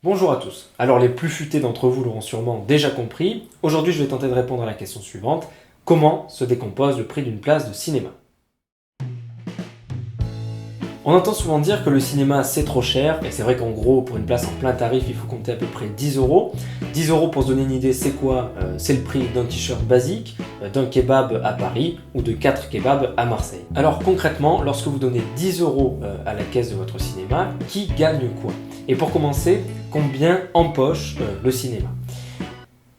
Bonjour à tous. Alors les plus futés d'entre vous l'auront sûrement déjà compris. Aujourd'hui je vais tenter de répondre à la question suivante. Comment se décompose le prix d'une place de cinéma? On entend souvent dire que le cinéma c'est trop cher, et c'est vrai qu'en gros pour une place en plein tarif il faut compter à peu près 10 euros. 10 euros pour se donner une idée c'est quoi? C'est le prix d'un t-shirt basique, d'un kebab à Paris ou de 4 kebabs à Marseille. Alors concrètement, lorsque vous donnez 10 euros à la caisse de votre cinéma, qui gagne quoi? Et pour commencer, combien empoche le cinéma?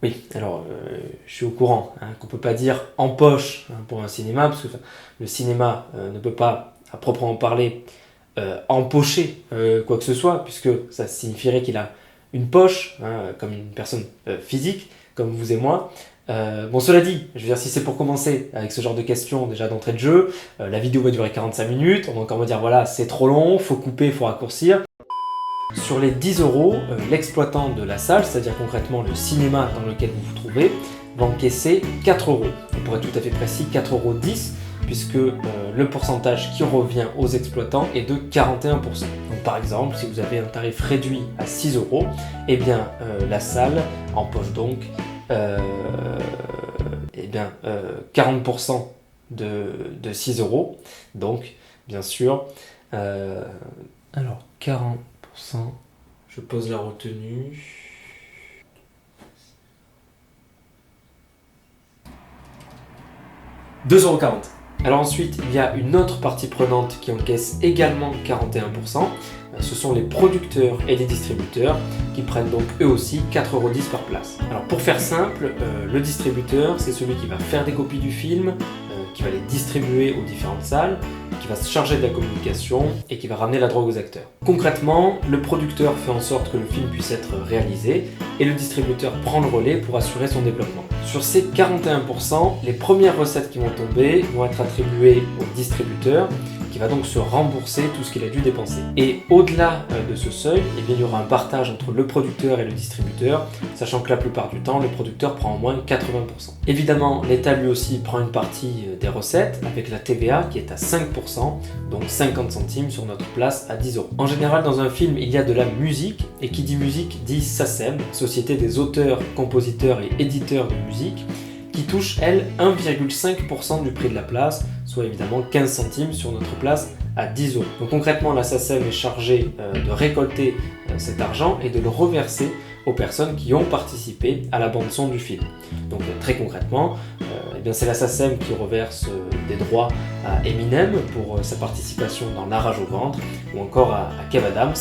Oui, alors je suis au courant qu'on ne peut pas dire en poche pour un cinéma, parce que le cinéma ne peut pas, à proprement parler, empocher quoi que ce soit, puisque ça signifierait qu'il a une poche, comme une personne physique, comme vous et moi. Bon, cela dit, je veux dire, si c'est pour commencer avec ce genre de questions déjà d'entrée de jeu, la vidéo va durer 45 minutes, on va encore me dire voilà, c'est trop long, faut couper, faut raccourcir. Sur les 10 euros, l'exploitant de la salle, c'est-à-dire concrètement le cinéma dans lequel vous vous trouvez, va encaisser 4 euros. Et pour être tout à fait précis, 4,10 euros, puisque le pourcentage qui revient aux exploitants est de 41%. Donc par exemple, si vous avez un tarif réduit à 6 euros, eh bien la salle empoche donc 40% de 6 euros. Donc bien sûr, alors 40%. Je pose la retenue. 2,40 €. Alors ensuite, il y a une autre partie prenante qui encaisse également 41%. Ce sont les producteurs et les distributeurs qui prennent donc eux aussi 4,10 € par place. Alors pour faire simple, le distributeur, c'est celui qui va faire des copies du film, qui va les distribuer aux différentes salles, qui va se charger de la communication et qui va ramener la drogue aux acteurs. Concrètement, le producteur fait en sorte que le film puisse être réalisé et le distributeur prend le relais pour assurer son développement. Sur ces 41%, les premières recettes qui vont tomber vont être attribuées au distributeur qui va donc se rembourser tout ce qu'il a dû dépenser. Et au-delà de ce seuil, eh bien, il y aura un partage entre le producteur et le distributeur, sachant que la plupart du temps, le producteur prend au moins 80%. Évidemment, l'État lui aussi prend une partie des recettes avec la TVA qui est à 5%, donc 50 centimes sur notre place à 10 euros. En général, dans un film, il y a de la musique, et qui dit musique dit SACEM, Société des auteurs, compositeurs et éditeurs de musique, qui touche, elle, 1,5% du prix de la place, soit évidemment 15 centimes sur notre place à 10 euros. Donc concrètement, la SACEM est chargée de récolter cet argent et de le reverser aux personnes qui ont participé à la bande-son du film. Donc très concrètement, c'est la SACEM qui reverse des droits à Eminem pour sa participation dans La Rage au ventre, ou encore à Kev Adams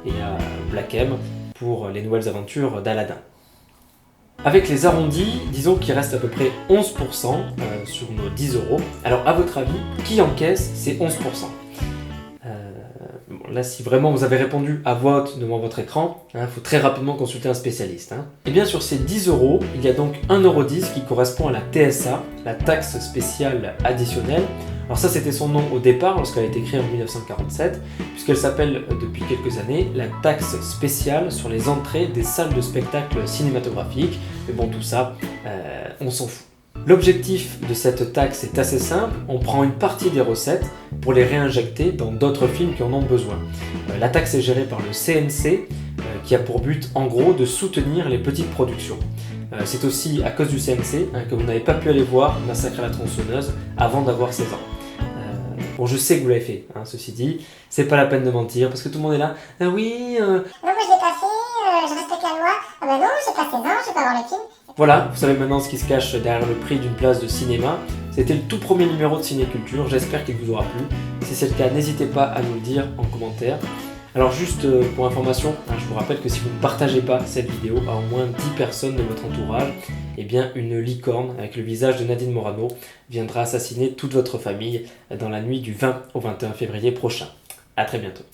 et à Black M pour les nouvelles aventures d'Aladin. Avec les arrondis, disons qu'il reste à peu près 11% sur nos 10 euros. Alors à votre avis, qui encaisse ces 11%? Là, si vraiment vous avez répondu à voix haute devant votre écran, il faut très rapidement consulter un spécialiste. Et bien sur ces 10 euros, il y a donc 1,10 € qui correspond à la TSA, la taxe spéciale additionnelle. Alors ça, c'était son nom au départ lorsqu'elle a été créée en 1947, puisqu'elle s'appelle depuis quelques années la taxe spéciale sur les entrées des salles de spectacle cinématographiques. Mais bon, tout ça, on s'en fout. L'objectif de cette taxe est assez simple, on prend une partie des recettes pour les réinjecter dans d'autres films qui en ont besoin. La taxe est gérée par le CNC, qui a pour but en gros de soutenir les petites productions. C'est aussi à cause du CNC que vous n'avez pas pu aller voir Massacre à la tronçonneuse avant d'avoir 16 ans. Bon, je sais que vous l'avez fait, ceci dit, c'est pas la peine de mentir, parce que tout le monde est là, Non, moi je l'ai pas fait, je respecte la loi. Ah bah non, j'ai pas 16 ans, je vais pas voir le film. Voilà, vous savez maintenant ce qui se cache derrière le prix d'une place de cinéma. C'était le tout premier numéro de Cinéculture, j'espère qu'il vous aura plu. Si c'est le cas, n'hésitez pas à nous le dire en commentaire. Alors juste pour information, je vous rappelle que si vous ne partagez pas cette vidéo à au moins 10 personnes de votre entourage, eh bien une licorne avec le visage de Nadine Morano viendra assassiner toute votre famille dans la nuit du 20 au 21 février prochain. A très bientôt.